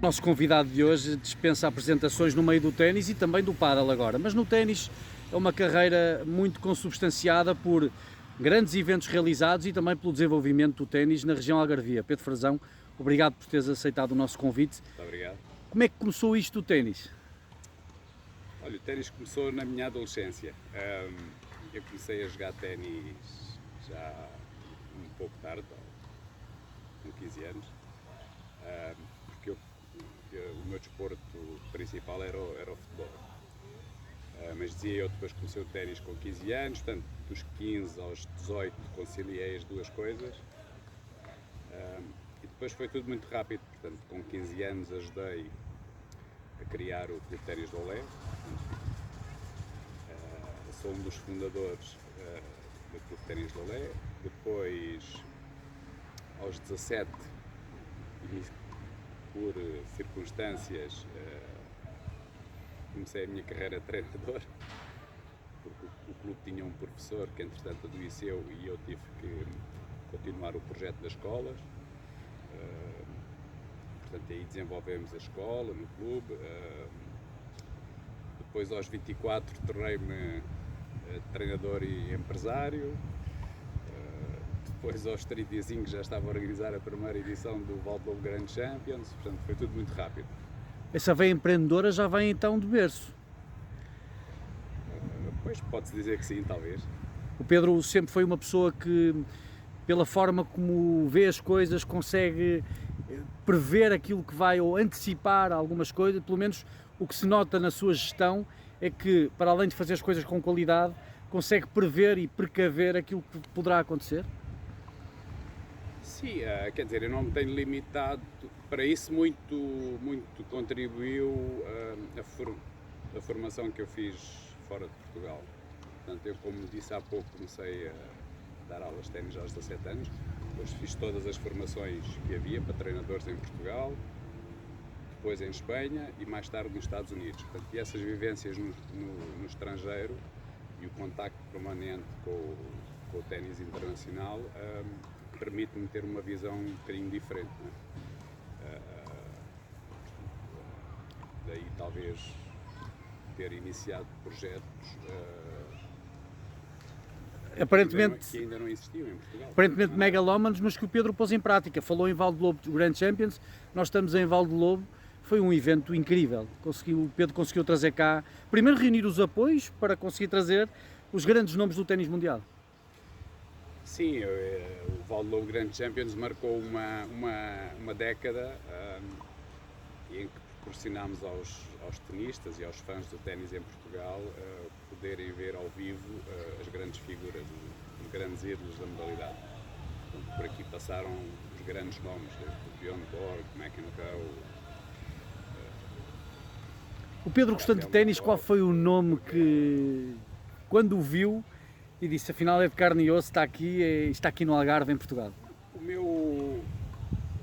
nosso convidado de hoje dispensa apresentações no meio do ténis e também do pádel agora, mas no ténis é uma carreira muito consubstanciada por grandes eventos realizados e também pelo desenvolvimento do ténis na região Algarvia. Pedro Frazão, obrigado por teres aceitado o nosso convite. Muito obrigado. Como é que começou isto do ténis? Olha, o ténis começou na minha adolescência. Eu comecei a jogar ténis já um pouco tarde, com 15 anos, porque o meu desporto principal era o futebol. Mas dizia eu, depois comecei o ténis com 15 anos, portanto, dos 15 aos 18 conciliei as duas coisas. E depois foi tudo muito rápido, portanto, com 15 anos ajudei a criar o Clube de Ténis do Olé. Sou um dos fundadores do Clube de Ténis do Olé. Depois, aos 17, por circunstâncias, comecei a minha carreira de treinador, porque o clube tinha um professor que entretanto adoeceu e eu tive que continuar o projeto das escolas. Portanto, aí desenvolvemos a escola no clube. Depois, aos 24, tornei-me treinador e empresário. Depois, aos 35, já estava a organizar a primeira edição do Val de Lobo Grand Champions. Portanto, foi tudo muito rápido. Essa veia empreendedora já vem então de berço. Pois, pode-se dizer que sim, talvez. O Pedro sempre foi uma pessoa que, pela forma como vê as coisas, consegue prever aquilo que vai ou antecipar algumas coisas. Pelo menos o que se nota na sua gestão é que, para além de fazer as coisas com qualidade, consegue prever e precaver aquilo que poderá acontecer. Sim, quer dizer, eu não me tenho limitado, para isso muito contribuiu a formação que eu fiz fora de Portugal. Portanto, eu, como disse há pouco, comecei a dar aulas de ténis aos 17 anos, depois fiz todas as formações que havia para treinadores em Portugal, depois em Espanha e mais tarde nos Estados Unidos. Portanto, e essas vivências no estrangeiro e o contacto permanente com o ténis internacional permite-me ter uma visão um bocadinho diferente. Daí talvez ter iniciado projetos Aparentemente, que ainda não existiam em Portugal. Aparentemente megalómanos, mas que o Pedro pôs em prática. Falou em Val de Lobo do Grand Champions, nós estamos em Val de Lobo, foi um evento incrível. O Pedro conseguiu trazer cá, primeiro reunir os apoios para conseguir trazer os grandes nomes do ténis mundial. Sim, o Val de Lobo Grand Champions marcou uma década em que proporcionámos aos tenistas e aos fãs do ténis em Portugal poderem ver ao vivo as grandes figuras, os grandes ídolos da modalidade. Portanto, por aqui passaram os grandes nomes, desde o Bjorn Borg, McEnroe. O Pedro, gostando de ténis, qual foi o nome que, quando o viu e disse, afinal é de carne e osso, está aqui no Algarve, em Portugal?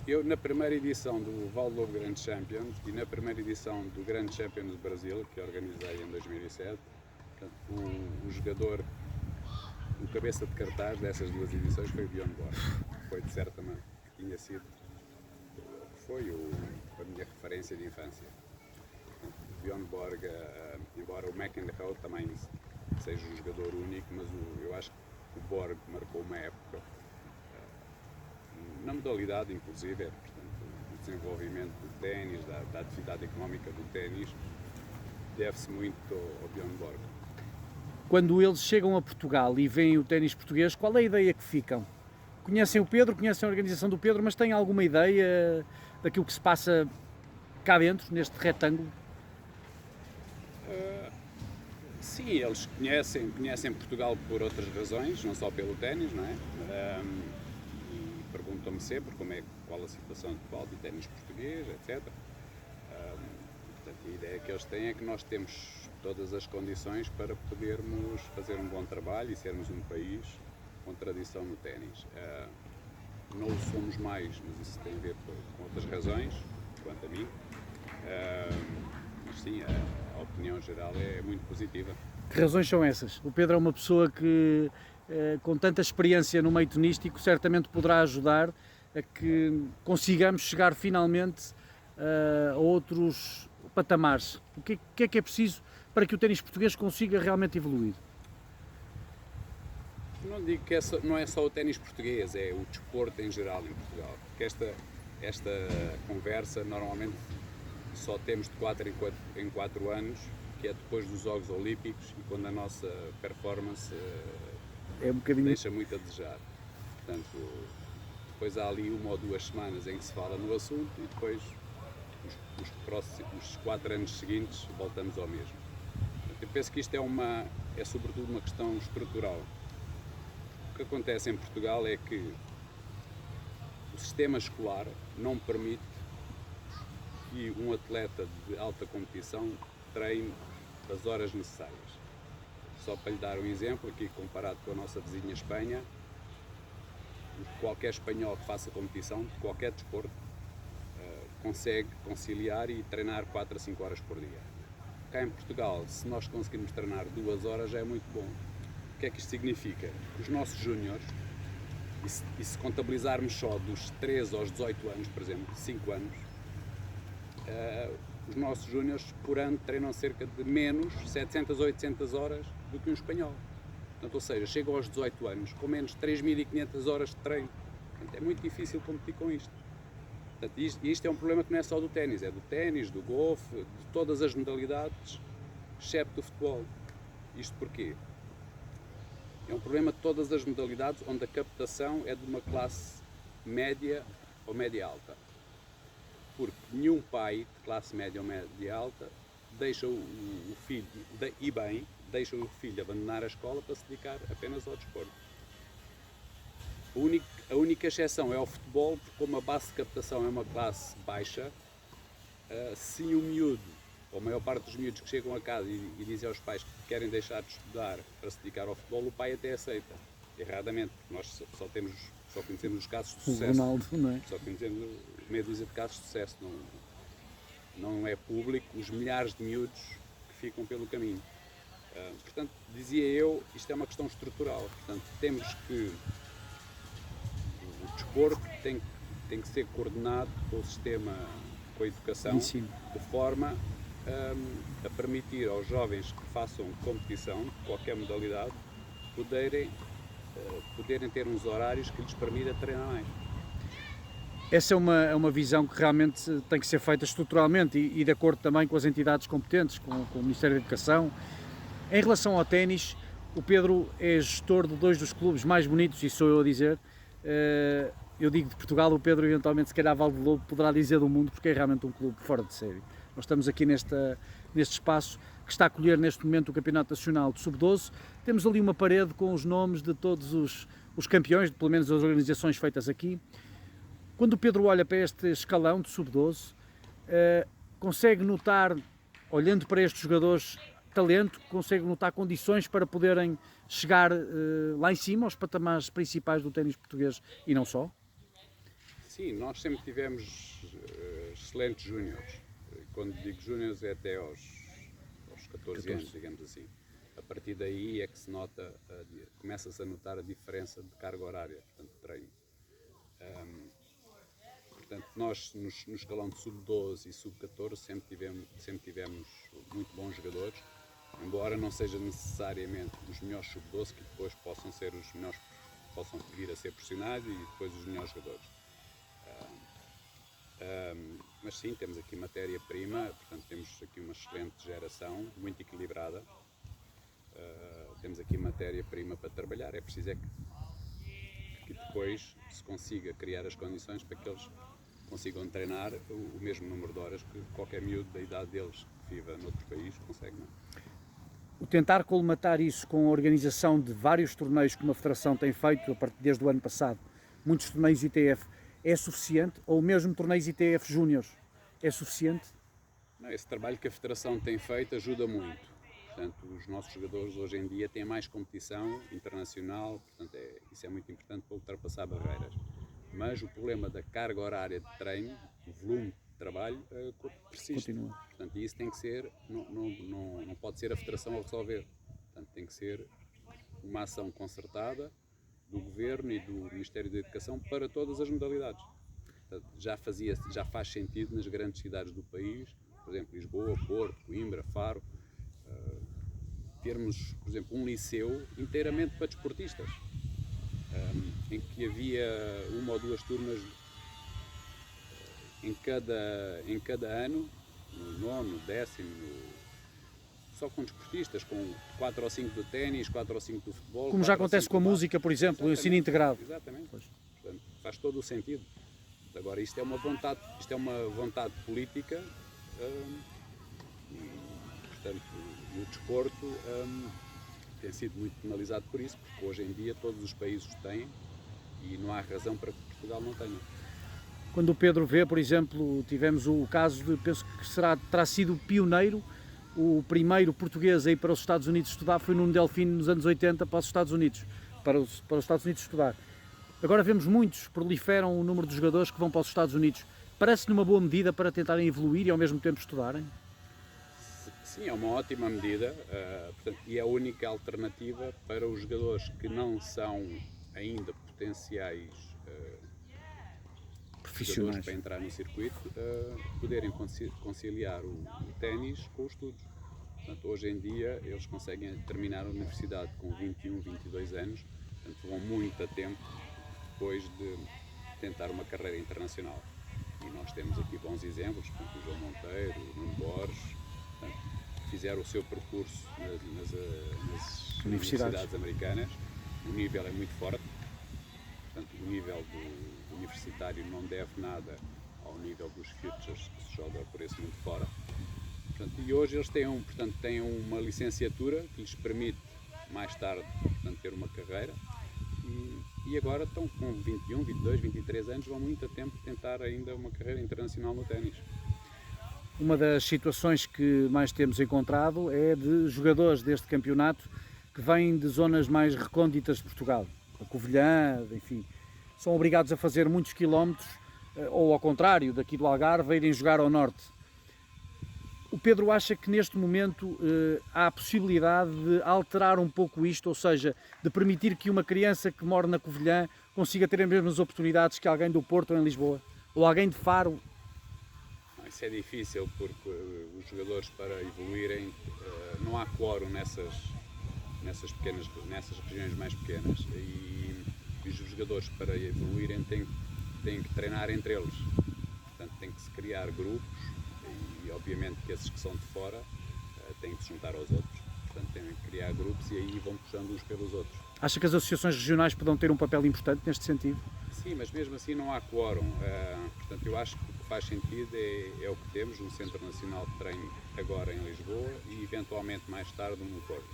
Eu, na primeira edição do Val de Lobo Grand Champions e na primeira edição do Grand Champions do Brasil, que organizei em 2007, o jogador, o cabeça de cartaz dessas duas edições foi o Bjorn Borg. Foi, de certa maneira, tinha sido, foi a minha referência de infância. O Bjorn Borg, embora o McEnroe também seja um jogador único, mas eu acho que o Borg marcou uma época na modalidade, inclusive, portanto, o desenvolvimento do ténis, da atividade económica do ténis, deve-se muito ao Bjorn Borg. Quando eles chegam a Portugal e veem o ténis português, qual é a ideia que ficam? Conhecem o Pedro, conhecem a organização do Pedro, mas têm alguma ideia daquilo que se passa cá dentro, neste retângulo? Sim, eles conhecem Portugal por outras razões, não só pelo ténis, não é? E perguntam-me sempre qual a situação atual do ténis português, etc. Portanto, a ideia que eles têm é que nós temos todas as condições para podermos fazer um bom trabalho e sermos um país com tradição no ténis. Não o somos mais, mas isso tem a ver com outras razões, quanto a mim. Mas sim, a opinião geral é muito positiva. Que razões são essas? O Pedro é uma pessoa que, com tanta experiência no meio tenístico, certamente poderá ajudar a que consigamos chegar finalmente a outros patamares? O que é preciso para que o ténis português consiga realmente evoluir? Não digo que não é só o ténis português, é o desporto em geral em Portugal. Porque esta conversa normalmente só temos de 4 em 4 anos, que é depois dos Jogos Olímpicos e quando a nossa performance É um bocadinho... deixa muito a desejar. Portanto, depois há ali 1 ou 2 semanas em que se fala no assunto e depois os 4 anos seguintes voltamos ao mesmo. Eu penso que isto é sobretudo uma questão estrutural. O que acontece em Portugal é que o sistema escolar não permite que um atleta de alta competição treine as horas necessárias. Só para lhe dar um exemplo, aqui comparado com a nossa vizinha Espanha, qualquer espanhol que faça competição de qualquer desporto consegue conciliar e treinar 4 a 5 horas por dia. Cá em Portugal, se nós conseguirmos treinar 2 horas já é muito bom. O que é que isto significa? Os nossos júniores, e se contabilizarmos só dos 13 aos 18 anos, por exemplo, 5 anos, os nossos júniores por ano treinam cerca de menos 700 ou 800 horas do que um espanhol. Portanto, ou seja, chegam aos 18 anos com menos 3.500 horas de treino. Portanto, é muito difícil competir com isto. Portanto, isto é um problema que não é só do ténis, é do ténis, do golfe, de todas as modalidades, exceto do futebol. Isto porquê? É um problema de todas as modalidades onde a captação é de uma classe média ou média alta. Porque nenhum pai de classe média ou média alta deixa o filho, e bem, deixa o filho abandonar a escola para se dedicar apenas ao desporto. A única exceção é o futebol, porque como a base de captação é uma classe baixa, se o miúdo, ou a maior parte dos miúdos que chegam a casa e dizem aos pais que querem deixar de estudar para se dedicar ao futebol, o pai até aceita. Erradamente, porque nós só conhecemos os casos de sucesso. O Ronaldo, não é? Só conhecemos meia dúzia de casos de sucesso. Não é público os milhares de miúdos que ficam pelo caminho. Portanto, dizia eu, isto é uma questão estrutural. Portanto, temos que... O desporto tem que ser coordenado com o sistema, com a educação, de forma a permitir aos jovens que façam competição, de qualquer modalidade, poderem ter uns horários que lhes permitam treinar mais. Essa é uma visão que realmente tem que ser feita estruturalmente e de acordo também com as entidades competentes, com o Ministério da Educação. Em relação ao ténis, o Pedro é gestor de 2 dos clubes mais bonitos, e sou eu a dizer. Eu digo de Portugal, o Pedro eventualmente, se calhar, Val de Lobo poderá dizer do mundo, porque é realmente um clube fora de série. Nós estamos aqui neste espaço que está a acolher neste momento o Campeonato Nacional de Sub-12. Temos ali uma parede com os nomes de todos os campeões, pelo menos as organizações feitas aqui. Quando o Pedro olha para este escalão de Sub-12, consegue notar, olhando para estes jogadores, talento, consegue notar condições para poderem chegar lá em cima, aos patamares principais do ténis português e não só? Sim, nós sempre tivemos excelentes júniores. Quando digo júniores é até aos 14 anos, digamos assim. A partir daí é que começa-se a notar a diferença de carga horária, portanto, de treino. Portanto, nós no escalão de sub-12 e sub-14 sempre tivemos muito bons jogadores, embora não seja necessariamente os melhores sub-12 que depois possam ser os melhores, possam vir a ser profissionais e depois os melhores jogadores. Mas sim, temos aqui matéria-prima, portanto temos aqui uma excelente geração, muito equilibrada. Temos aqui matéria-prima para trabalhar, é preciso que depois se consiga criar as condições para que eles consigam treinar o mesmo número de horas que qualquer miúdo da idade deles que viva noutro país consegue. Não? O tentar colmatar isso com a organização de vários torneios que uma federação tem feito desde o ano passado, muitos torneios ITF, é suficiente? Ou mesmo torneios ITF Júniores, é suficiente? Não, esse trabalho que a federação tem feito ajuda muito. Portanto, os nossos jogadores hoje em dia têm mais competição internacional, portanto isso é muito importante para ultrapassar barreiras. Mas o problema da carga horária de treino, o volume de trabalho, persiste. Continua. Portanto, isso tem que ser, não pode ser a federação a resolver. Portanto, tem que ser uma ação concertada do Governo e do Ministério da Educação para todas as modalidades. já faz sentido nas grandes cidades do país, por exemplo, Lisboa, Porto, Coimbra, Faro, termos, por exemplo, um liceu inteiramente para desportistas, em que havia uma ou duas turmas em cada ano, no nono, décimo, só com desportistas, com 4 ou 5 do ténis, 4 ou 5 do futebol. Como já acontece com a música, por exemplo, o ensino integrado. Exatamente. Portanto, faz todo o sentido. Agora, isto é uma vontade política e, portanto, o desporto tem sido muito penalizado por isso, porque hoje em dia todos os países o têm e não há razão para que Portugal não tenha. Quando o Pedro vê, por exemplo, tivemos o caso de, penso que terá sido pioneiro, o primeiro português a ir para os Estados Unidos estudar foi Nuno Delfino nos anos 80 para os Estados Unidos, para os Estados Unidos estudar. Agora vemos muitos, proliferam o número de jogadores que vão para os Estados Unidos. Parece-lhe uma boa medida para tentarem evoluir e ao mesmo tempo estudarem? Sim, é uma ótima medida, portanto, e é a única alternativa para os jogadores que não são ainda potenciais profissionais para entrar no circuito, poderem conciliar o ténis com os estudos. Portanto, hoje em dia eles conseguem terminar a universidade com 21, 22 anos, portanto vão muito a tempo depois de tentar uma carreira internacional. E nós temos aqui bons exemplos, portanto, o João Monteiro, o Nuno Borges, portanto, fizeram o seu percurso nas universidades americanas. O nível é muito forte, portanto, o nível do universitário não deve nada ao nível dos futures que se joga por esse mundo fora. Portanto, e hoje eles têm uma licenciatura que lhes permite mais tarde, portanto, ter uma carreira e agora estão com 21, 22, 23 anos, vão muito a tempo tentar ainda uma carreira internacional no ténis. Uma das situações que mais temos encontrado é de jogadores deste campeonato que vêm de zonas mais recônditas de Portugal, a Covilhã, enfim, são obrigados a fazer muitos quilómetros, ou ao contrário, daqui do Algarve, a irem jogar ao norte. O Pedro acha que neste momento há a possibilidade de alterar um pouco isto, ou seja, de permitir que uma criança que mora na Covilhã consiga ter as mesmas oportunidades que alguém do Porto ou em Lisboa, ou alguém de Faro? Isso é difícil porque os jogadores, para evoluírem, não há quórum nessas regiões mais pequenas e os jogadores, para evoluírem, têm que treinar entre eles. Portanto, tem que se criar grupos e obviamente que esses que são de fora têm que se juntar aos outros. Portanto, têm que criar grupos e aí vão puxando uns pelos outros. Acha que as associações regionais poderão ter um papel importante neste sentido? Sim, mas mesmo assim não há quórum. Portanto, eu acho que o que faz sentido é o que temos, um Centro Nacional de Treino agora em Lisboa e eventualmente mais tarde no Porto.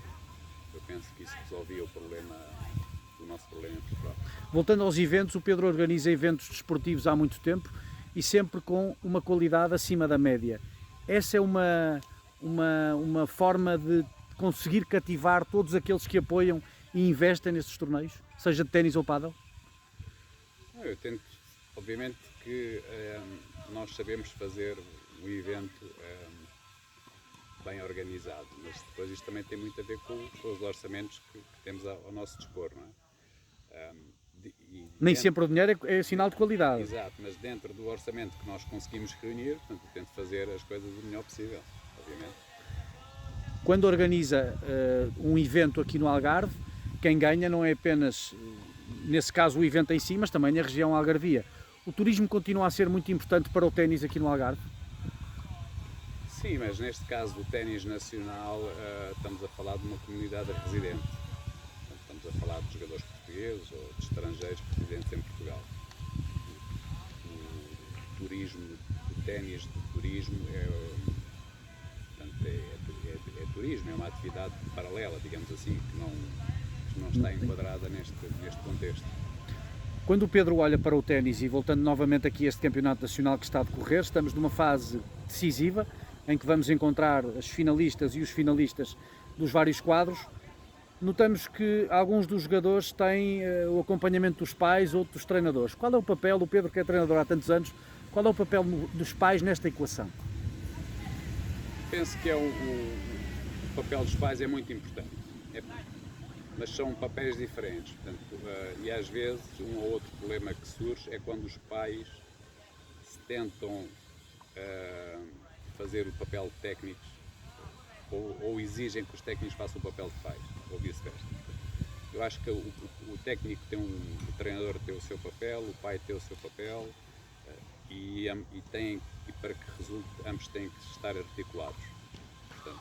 Eu penso que isso resolvia o nosso problema em Portugal. Voltando aos eventos, o Pedro organiza eventos desportivos há muito tempo e sempre com uma qualidade acima da média. Essa é uma forma de conseguir cativar todos aqueles que apoiam e investem nestes torneios, seja de ténis ou pádel? Eu tento, obviamente que nós sabemos fazer um evento bem organizado, mas depois isto também tem muito a ver com os orçamentos que temos ao nosso dispor, não é? Nem sempre o dinheiro é sinal de qualidade. Exato, mas dentro do orçamento que nós conseguimos reunir, portanto, tento fazer as coisas o melhor possível, obviamente. Quando organiza um evento aqui no Algarve, quem ganha não é apenas, nesse caso, o evento em si, mas também a região algarvia. O turismo continua a ser muito importante para o ténis aqui no Algarve? Sim, mas neste caso do ténis nacional estamos a falar de uma comunidade residente. Portanto, estamos a falar de jogadores portugueses ou de estrangeiros residentes em Portugal. O turismo, o ténis de turismo portanto, é turismo, é uma atividade paralela, digamos assim, que não está enquadrada neste contexto. Quando o Pedro olha para o ténis, e voltando novamente aqui a este campeonato nacional que está a decorrer, estamos numa fase decisiva, em que vamos encontrar as finalistas e os finalistas dos vários quadros. Notamos que alguns dos jogadores têm o acompanhamento dos pais, outros dos treinadores. Qual é o papel, o Pedro que é treinador há tantos anos, qual é o papel dos pais nesta equação? Penso que o papel dos pais é muito importante, mas são papéis diferentes, portanto, e às vezes um ou outro problema que surge é quando os pais tentam fazer o papel de técnicos ou exigem que os técnicos façam o papel de pais, ou vice-versa. Eu acho que o técnico o treinador tem o seu papel, o pai tem o seu papel, e para que resulte, ambos têm que estar articulados. Portanto,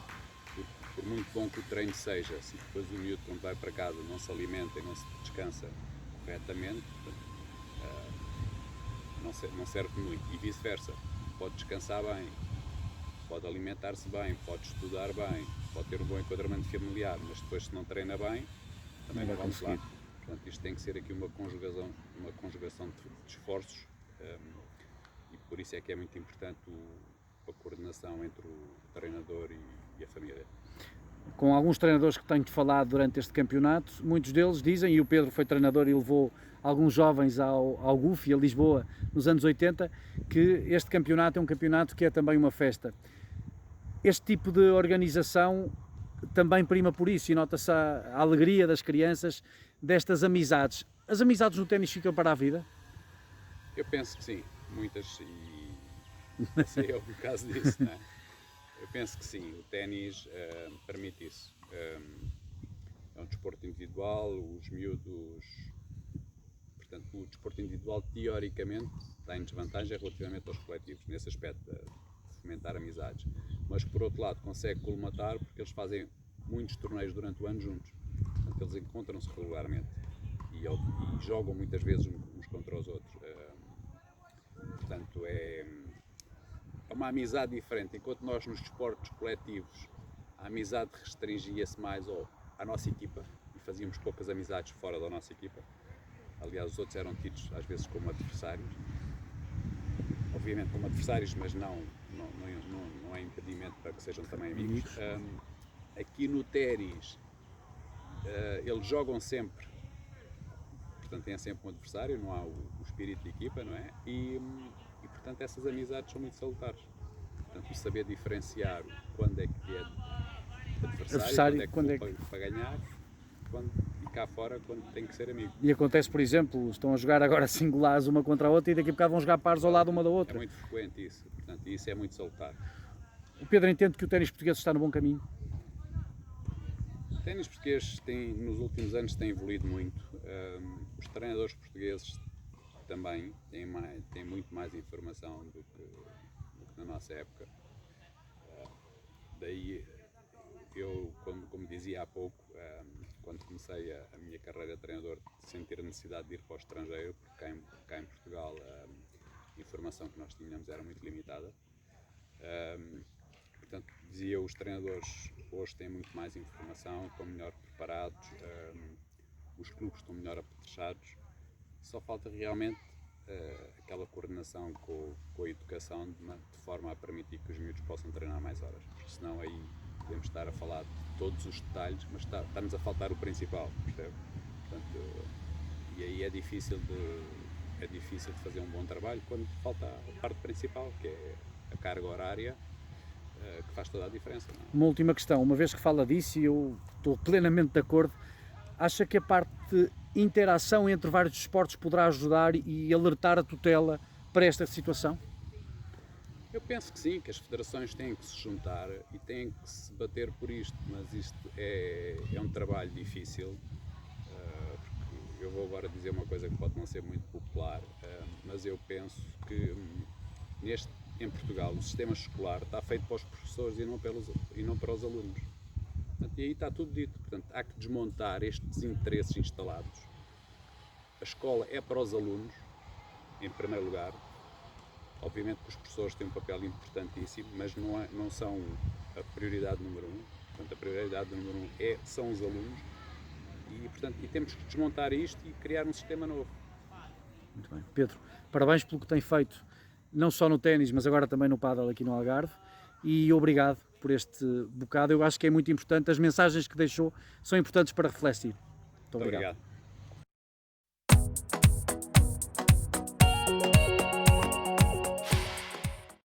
por muito bom que o treino seja, se depois o miúdo, quando vai para casa, não se alimenta e não se descansa corretamente, não serve muito. E vice-versa, pode descansar bem, pode alimentar-se bem, pode estudar bem, pode ter um bom enquadramento familiar, mas depois, se não treina bem, também não vamos lá. Portanto, isto tem que ser aqui uma conjugação de esforços, e por isso é que é muito importante a coordenação entre o treinador e a família. Com alguns treinadores que tenho falado durante este campeonato, muitos deles dizem, e o Pedro foi treinador e levou alguns jovens ao GUF e a Lisboa nos anos 80, que este campeonato é um campeonato que é também uma festa. Este tipo de organização também prima por isso, e nota-se a alegria das crianças, destas amizades. As amizades no ténis ficam para a vida? Eu penso que sim, muitas, e esse é o caso disso, não é? Eu penso que sim, o ténis permite isso. É um desporto individual, os miúdos... Portanto, o desporto individual, teoricamente, está em desvantagem relativamente aos coletivos, nesse aspecto de fomentar amizades. Mas, por outro lado, consegue colmatar porque eles fazem muitos torneios durante o ano juntos. Portanto, eles encontram-se regularmente e jogam muitas vezes uns contra os outros. Portanto, é uma amizade diferente. Enquanto nós, nos desportos coletivos, a amizade restringia-se mais à nossa equipa e fazíamos poucas amizades fora da nossa equipa. Aliás, os outros eram tidos às vezes como adversários, obviamente como adversários, mas não há impedimento para que sejam também amigos. Aqui no ténis, eles jogam sempre, portanto têm sempre um adversário, não há o espírito de equipa, não é? E portanto essas amizades são muito salutares. Portanto, o saber diferenciar quando é que é adversário, quando é que para ganhar, e cá fora quando tem que ser amigo. E acontece, por exemplo, estão a jogar agora singulares uma contra a outra e daqui a bocado vão jogar pares ao lado uma da outra. É muito frequente isso, portanto, isso é muito salutar. O Pedro entende que o ténis português está no bom caminho? O ténis português nos últimos anos tem evoluído muito. Os treinadores portugueses também têm muito mais informação do que na nossa época. Daí eu, como dizia há pouco, quando comecei a minha carreira de treinador, sentir a necessidade de ir para o estrangeiro, porque cá em Portugal a informação que nós tínhamos era muito limitada. Portanto, dizia, os treinadores hoje têm muito mais informação, estão melhor preparados, os clubes estão melhor apetrechados. Só falta realmente aquela coordenação com a educação de forma a permitir que os miúdos possam treinar mais horas, porque senão aí podemos estar a falar de todos os detalhes, mas está-nos a faltar o principal, percebe? Portanto, e aí é difícil de fazer um bom trabalho quando falta a parte principal, que é a carga horária, que faz toda a diferença. Não é? Uma última questão, uma vez que fala disso, e eu estou plenamente de acordo, acha que a parte de interação entre vários desportos poderá ajudar e alertar a tutela para esta situação? Eu penso que sim, que as federações têm que se juntar e têm que se bater por isto, mas isto é um trabalho difícil, porque eu vou agora dizer uma coisa que pode não ser muito popular, mas eu penso que em Portugal o sistema escolar está feito para os professores e não para os alunos. Portanto, e aí está tudo dito. Portanto, há que desmontar estes interesses instalados. A escola é para os alunos, em primeiro lugar. Obviamente que os professores têm um papel importantíssimo, mas não são a prioridade número um. Portanto, a prioridade número um são os alunos e temos que desmontar isto e criar um sistema novo. Muito bem. Pedro, parabéns pelo que tem feito, não só no ténis, mas agora também no pádel aqui no Algarve, e obrigado por este bocado. Eu acho que é muito importante, as mensagens que deixou são importantes para refletir. Muito obrigado.